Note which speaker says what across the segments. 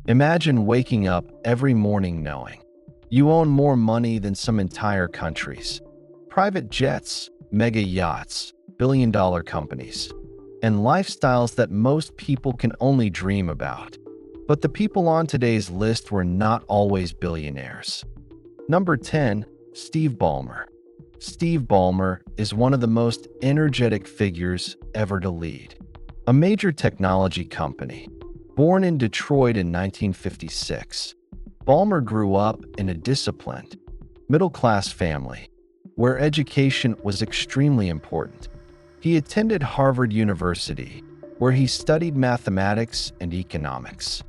Speaker 1: Imagine waking up every morning knowing you own more money than some entire countries. Private jets, mega yachts, billion-dollar companies, and lifestyles that most people can only dream about. But the people on today's list were not always billionaires. Number 10. Steve Ballmer. Steve Ballmer is one of the most energetic figures ever to lead a major technology company. Born in Detroit in 1956, Ballmer grew up in a disciplined, middle-class family where education was extremely important. He attended Harvard University, where he studied mathematics and economics.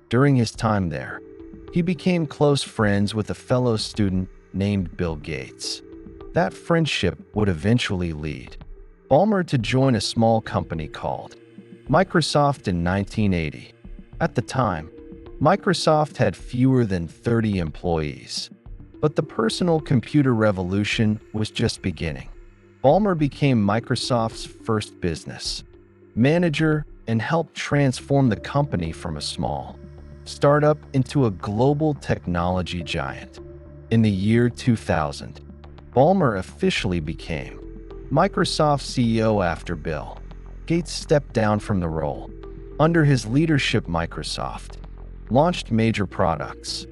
Speaker 1: During his time there, he became close friends with a fellow student named Bill Gates. That friendship would eventually lead Ballmer to join a small company called Microsoft in 1980. At the time, Microsoft had fewer than 30 employees, but the personal computer revolution was just beginning. Ballmer became Microsoft's first business manager and helped transform the company from a small startup into a global technology giant. In the year 2000, Ballmer officially became Microsoft's CEO after Bill Gates stepped down from the role. Under his leadership, Microsoft launched major products,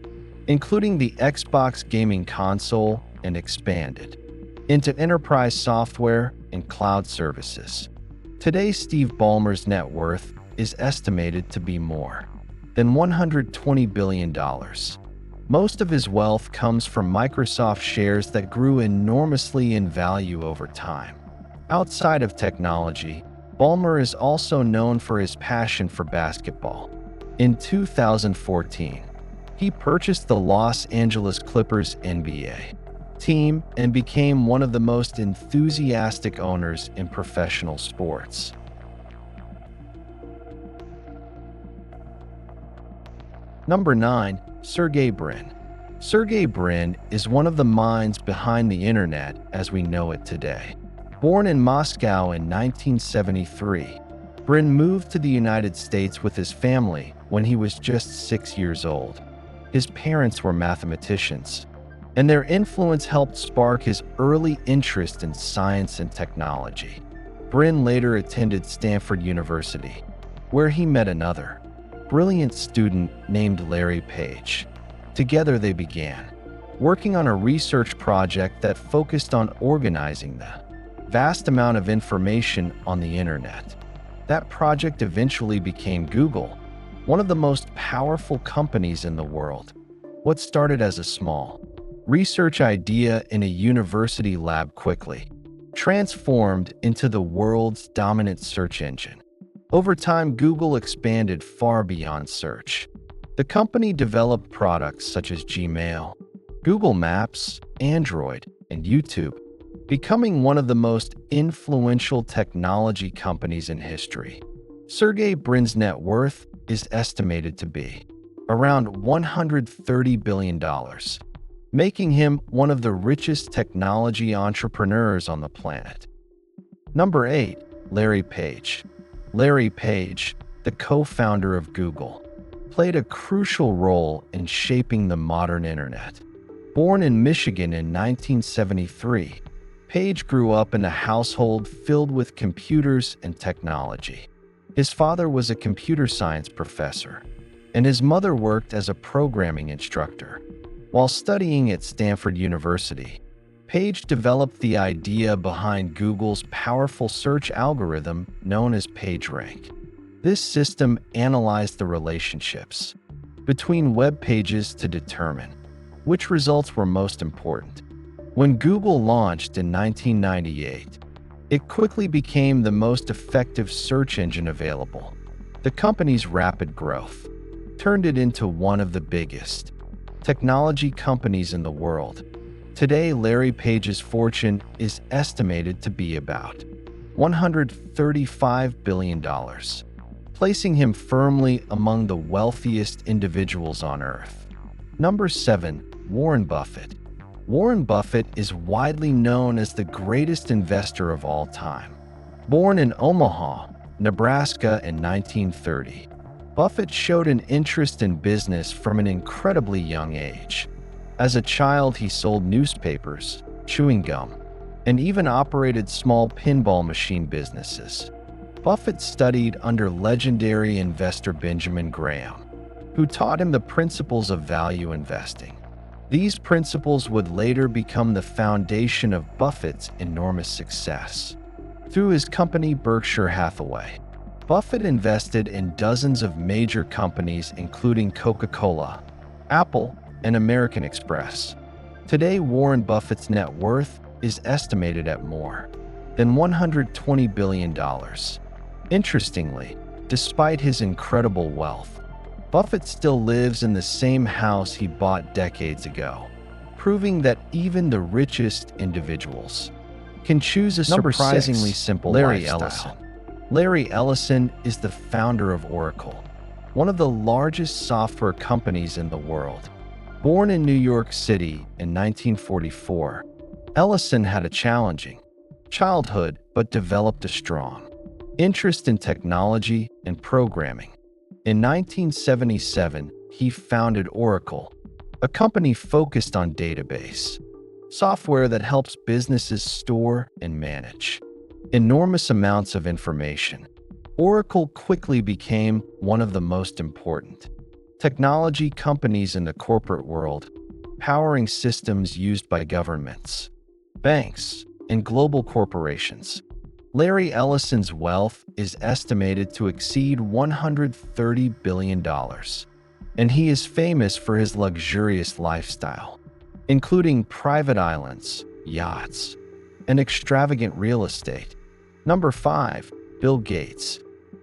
Speaker 1: including the Xbox gaming console, and expanded into enterprise software and cloud services. Today, Steve Ballmer's net worth is estimated to be more than $120 billion. Most of his wealth comes from Microsoft shares that grew enormously in value over time. Outside of technology, Ballmer is also known for his passion for basketball. In 2014, he purchased the Los Angeles Clippers NBA team and became one of the most enthusiastic owners in professional sports. Number 9. Sergey Brin. Sergey Brin is one of the minds behind the internet as we know it today. Born in Moscow in 1973, Brin moved to the United States with his family when he was just 6 years old. His parents were mathematicians, and their influence helped spark his early interest in science and technology. Brin later attended Stanford University, where he met another brilliant student named Larry Page. Together they began working on a research project that focused on organizing the vast amount of information on the internet. That project eventually became Google, one of the most powerful companies in the world. What started as a small research idea in a university lab quickly transformed into the world's dominant search engine. Over time, Google expanded far beyond search. The company developed products such as Gmail, Google Maps, Android, and YouTube, becoming one of the most influential technology companies in history. Sergey Brin's net worth is estimated to be around $130 billion, making him one of the richest technology entrepreneurs on the planet. Number 8. Larry Page. Larry Page, the co-founder of Google, played a crucial role in shaping the modern internet. Born in Michigan in 1973, Page grew up in a household filled with computers and technology. His father was a computer science professor, and his mother worked as a programming instructor. While studying at Stanford University, Page developed the idea behind Google's powerful search algorithm known as PageRank. This system analyzed the relationships between web pages to determine which results were most important. When Google launched in 1998, it quickly became the most effective search engine available. The company's rapid growth turned it into one of the biggest technology companies in the world. Today, Larry Page's fortune is estimated to be about $135 billion, placing him firmly among the wealthiest individuals on Earth. Number 7. Warren Buffett. Warren Buffett is widely known as the greatest investor of all time. Born in Omaha, Nebraska in 1930, Buffett showed an interest in business from an incredibly young age. As a child, he sold newspapers, chewing gum, and even operated small pinball machine businesses. Buffett studied under legendary investor Benjamin Graham, who taught him the principles of value investing. These principles would later become the foundation of Buffett's enormous success. Through his company Berkshire Hathaway, Buffett invested in dozens of major companies including Coca-Cola, Apple, and American Express. Today, Warren Buffett's net worth is estimated at more than $120 billion. Interestingly, despite his incredible wealth, Buffett still lives in the same house he bought decades ago, proving that even the richest individuals can choose a surprisingly simple lifestyle. Ellison. Larry Ellison is the founder of Oracle, one of the largest software companies in the world. Born in New York City in 1944, Ellison had a challenging childhood but developed a strong interest in technology and programming. In 1977, he founded Oracle, a company focused on database software that helps businesses store and manage enormous amounts of information. Oracle quickly became one of the most important technology companies in the corporate world, powering systems used by governments, banks, and global corporations. Larry Ellison's wealth is estimated to exceed $130 billion, and he is famous for his luxurious lifestyle, including private islands, yachts, and extravagant real estate. Number 5. Bill Gates.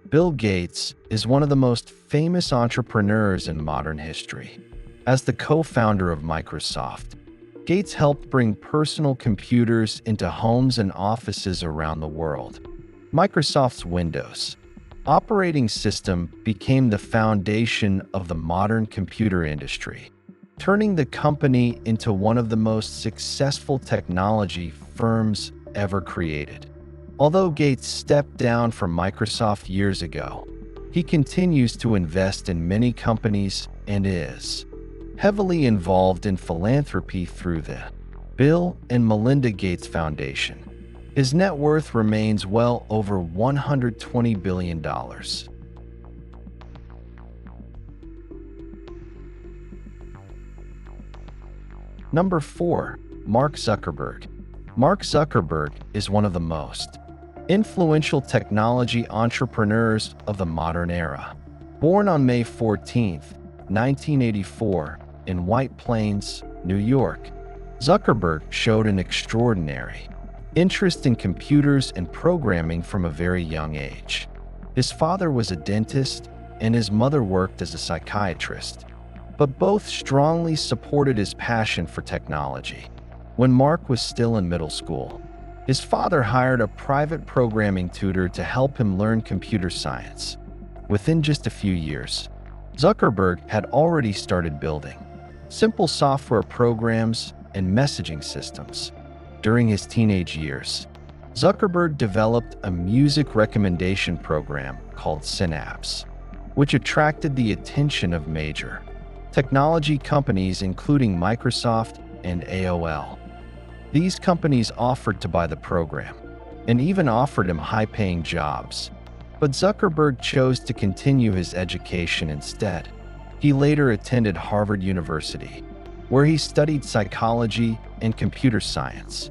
Speaker 1: Bill Gates is one of the most famous entrepreneurs in modern history. As the co-founder of Microsoft, Gates helped bring personal computers into homes and offices around the world. Microsoft's Windows operating system became the foundation of the modern computer industry, turning the company into one of the most successful technology firms ever created. Although Gates stepped down from Microsoft years ago, he continues to invest in many companies and is heavily involved in philanthropy through the Bill and Melinda Gates Foundation. His net worth remains well over $120 billion. Number 4. Mark Zuckerberg. Mark Zuckerberg is one of the most influential technology entrepreneurs of the modern era. Born on May 14, 1984, in White Plains, New York, Zuckerberg showed an extraordinary interest in computers and programming from a very young age. His father was a dentist and his mother worked as a psychiatrist, but both strongly supported his passion for technology. When Mark was still in middle school, his father hired a private programming tutor to help him learn computer science. Within just a few years, Zuckerberg had already started building simple software programs and messaging systems. During his teenage years, Zuckerberg developed a music recommendation program called Synapse, which attracted the attention of major technology companies including Microsoft and AOL. These companies offered to buy the program and even offered him high-paying jobs, but Zuckerberg chose to continue his education instead. He later attended Harvard University, where he studied psychology and computer science.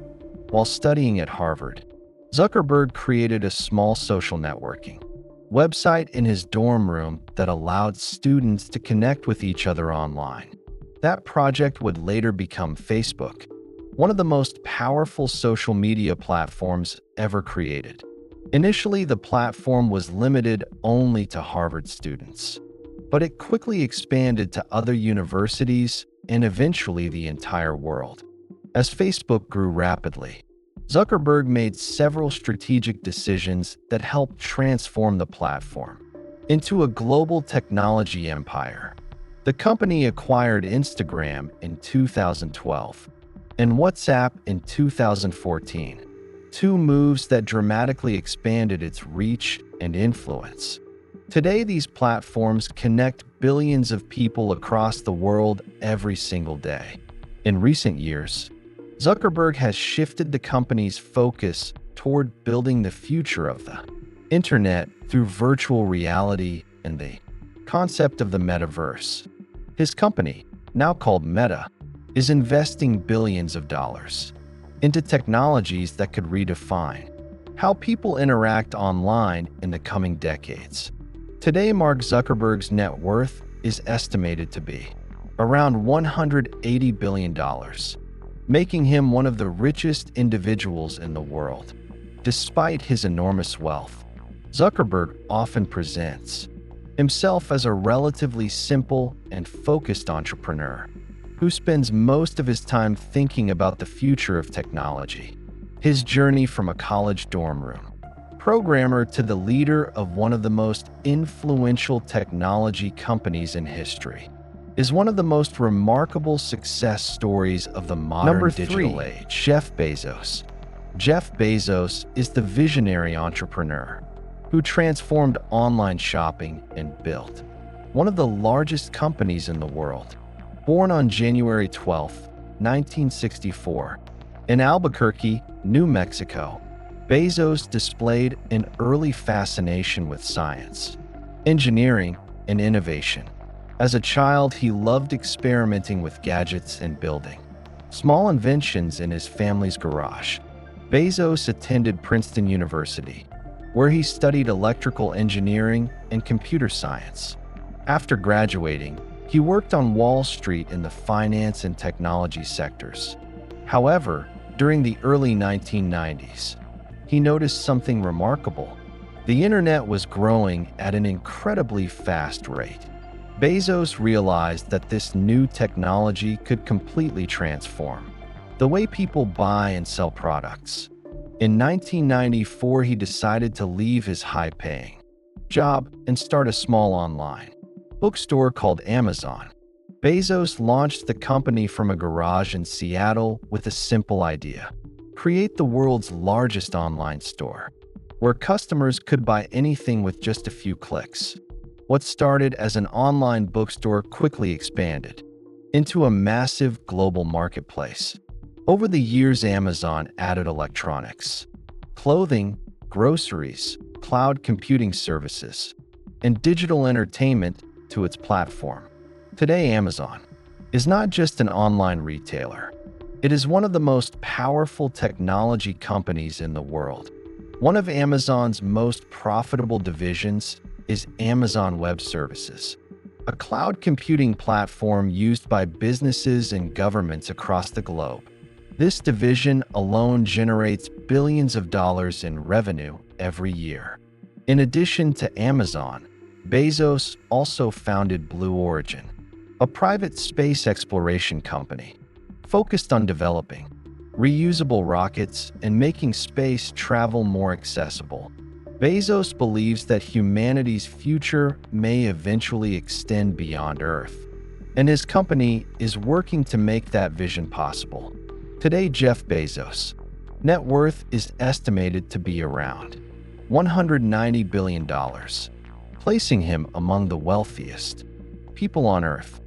Speaker 1: While studying at Harvard, Zuckerberg created a small social networking website in his dorm room that allowed students to connect with each other online. That project would later become Facebook, one of the most powerful social media platforms ever created. Initially, the platform was limited only to Harvard students, but it quickly expanded to other universities and eventually the entire world. As Facebook grew rapidly, Zuckerberg made several strategic decisions that helped transform the platform into a global technology empire. The company acquired Instagram in 2012 and WhatsApp in 2014, two moves that dramatically expanded its reach and influence. Today, these platforms connect billions of people across the world every single day. In recent years, Zuckerberg has shifted the company's focus toward building the future of the internet through virtual reality and the concept of the metaverse. His company, now called Meta, is investing billions of dollars into technologies that could redefine how people interact online in the coming decades. Today, Mark Zuckerberg's net worth is estimated to be around $180 billion, making him one of the richest individuals in the world. Despite his enormous wealth, Zuckerberg often presents himself as a relatively simple and focused entrepreneur who spends most of his time thinking about the future of technology. His journey from a college dorm room programmer to the leader of one of the most influential technology companies in history is one of the most remarkable success stories of the modern digital age. Jeff Bezos. Jeff Bezos is the visionary entrepreneur who transformed online shopping and built one of the largest companies in the world. Born on January 12, 1964, in Albuquerque, New Mexico, Bezos displayed an early fascination with science, engineering, and innovation. As a child, he loved experimenting with gadgets and building small inventions in his family's garage. Bezos attended Princeton University, where he studied electrical engineering and computer science. After graduating, he worked on Wall Street in the finance and technology sectors. However, during the early 1990s, he noticed something remarkable. The internet was growing at an incredibly fast rate. Bezos realized that this new technology could completely transform the way people buy and sell products. In 1994, he decided to leave his high-paying job and start a small online bookstore called Amazon. Bezos launched the company from a garage in Seattle with a simple idea: create the world's largest online store, where customers could buy anything with just a few clicks. What started as an online bookstore quickly expanded into a massive global marketplace. Over the years, Amazon added electronics, clothing, groceries, cloud computing services, and digital entertainment to its platform. Today, Amazon is not just an online retailer. It is one of the most powerful technology companies in the world. One of Amazon's most profitable divisions is Amazon Web Services, a cloud computing platform used by businesses and governments across the globe. This division alone generates billions of dollars in revenue every year. In addition to Amazon, Bezos also founded Blue Origin, a private space exploration company focused on developing reusable rockets and making space travel more accessible. Bezos believes that humanity's future may eventually extend beyond Earth, and his company is working to make that vision possible. Today, Jeff Bezos' net worth is estimated to be around $190 billion, placing him among the wealthiest people on Earth.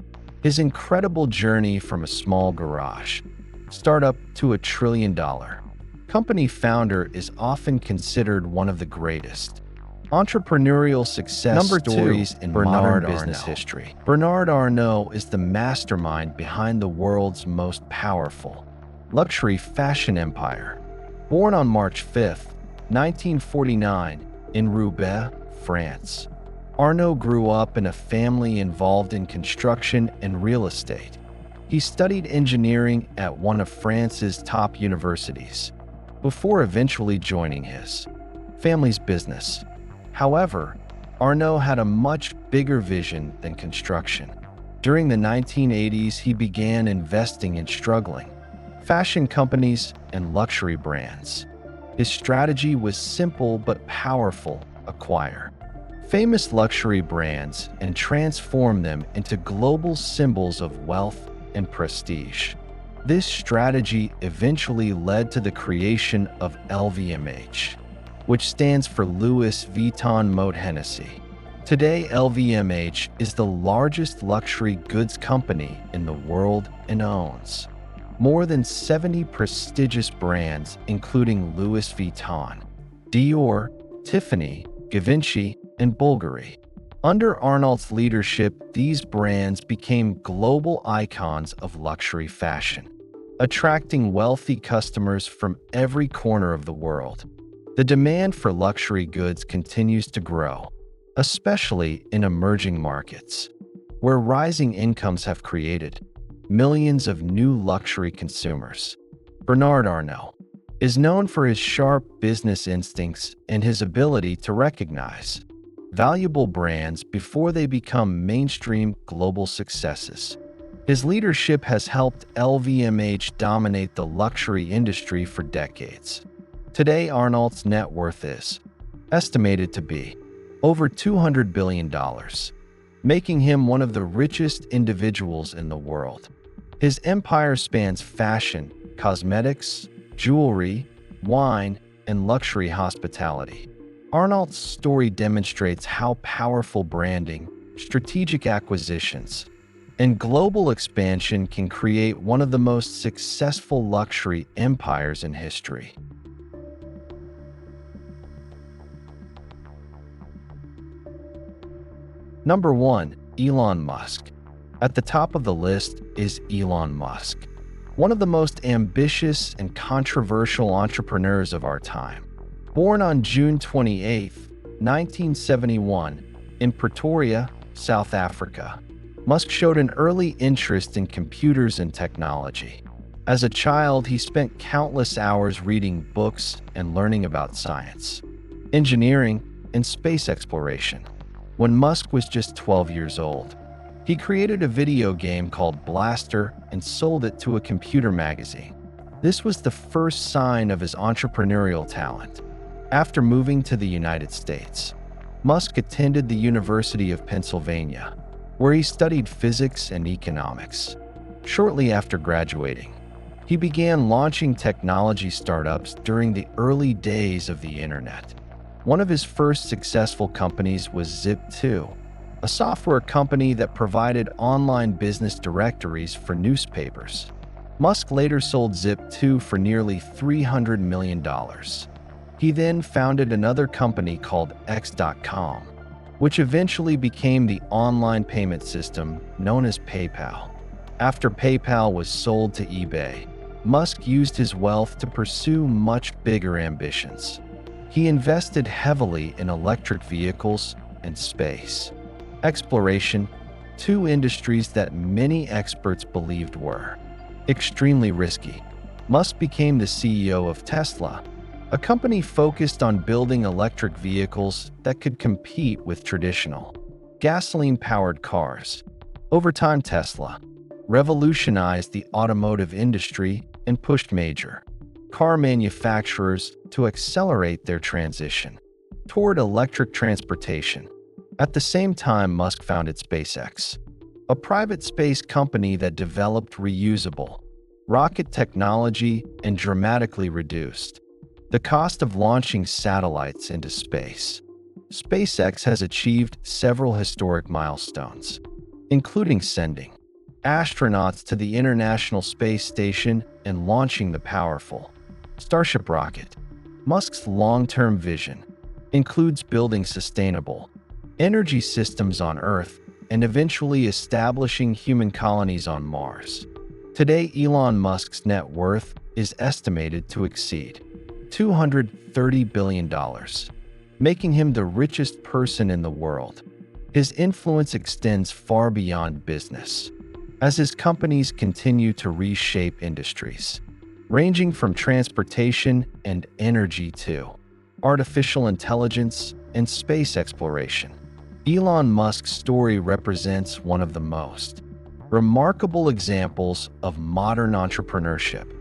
Speaker 1: His incredible journey from a small garage startup to a trillion-dollar company founder is often considered one of the greatest entrepreneurial success stories in modern business history. Bernard Arnault is the mastermind behind the world's most powerful luxury fashion empire. Born on March 5, 1949, in Roubaix, France, Arnault grew up in a family involved in construction and real estate. He studied engineering at one of France's top universities before eventually joining his family's business. However, Arnault had a much bigger vision than construction. During the 1980s, he began investing in struggling fashion companies and luxury brands. His strategy was simple but powerful: acquire famous luxury brands and transform them into global symbols of wealth and prestige. This strategy eventually led to the creation of LVMH, which stands for Louis Vuitton Moët Hennessy. Today, LVMH is the largest luxury goods company in the world and owns more than 70 prestigious brands, including Louis Vuitton, Dior, Tiffany, Givenchy, and Bulgari. Under Arnault's leadership, these brands became global icons of luxury fashion, attracting wealthy customers from every corner of the world. The demand for luxury goods continues to grow, especially in emerging markets, where rising incomes have created millions of new luxury consumers. Bernard Arnault is known for his sharp business instincts and his ability to recognize valuable brands before they become mainstream global successes. His leadership has helped LVMH dominate the luxury industry for decades. Today, Arnault's net worth is estimated to be over $200 billion, making him one of the richest individuals in the world. His empire spans fashion, cosmetics, jewelry, wine, and luxury hospitality. Arnault's story demonstrates how powerful branding, strategic acquisitions, and global expansion can create one of the most successful luxury empires in history. Number 1. Elon Musk. At the top of the list is Elon Musk, one of the most ambitious and controversial entrepreneurs of our time. Born on June 28, 1971, in Pretoria, South Africa, Musk showed an early interest in computers and technology. As a child, he spent countless hours reading books and learning about science, engineering, and space exploration. When Musk was just 12 years old, he created a video game called Blaster and sold it to a computer magazine. This was the first sign of his entrepreneurial talent. After moving to the United States, Musk attended the University of Pennsylvania, where he studied physics and economics. Shortly after graduating, he began launching technology startups during the early days of the internet. One of his first successful companies was Zip2, a software company that provided online business directories for newspapers. Musk later sold Zip2 for nearly $300 million. He then founded another company called X.com, which eventually became the online payment system known as PayPal. After PayPal was sold to eBay, Musk used his wealth to pursue much bigger ambitions. He invested heavily in electric vehicles and space exploration, two industries that many experts believed were extremely risky. Musk became the CEO of Tesla, a company focused on building electric vehicles that could compete with traditional gasoline-powered cars. Over time, Tesla revolutionized the automotive industry and pushed major car manufacturers to accelerate their transition toward electric transportation. At the same time, Musk founded SpaceX, a private space company that developed reusable rocket technology and dramatically reduced the cost of launching satellites into space. SpaceX has achieved several historic milestones, including sending astronauts to the International Space Station and launching the powerful Starship rocket. Musk's long-term vision includes building sustainable energy systems on Earth and eventually establishing human colonies on Mars. Today, Elon Musk's net worth is estimated to exceed $230 billion, making him the richest person in the world. His influence extends far beyond business, as his companies continue to reshape industries, ranging from transportation and energy to artificial intelligence and space exploration. Elon Musk's story represents one of the most remarkable examples of modern entrepreneurship,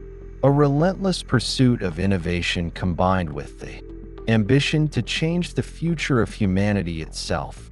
Speaker 1: a relentless pursuit of innovation combined with the ambition to change the future of humanity itself.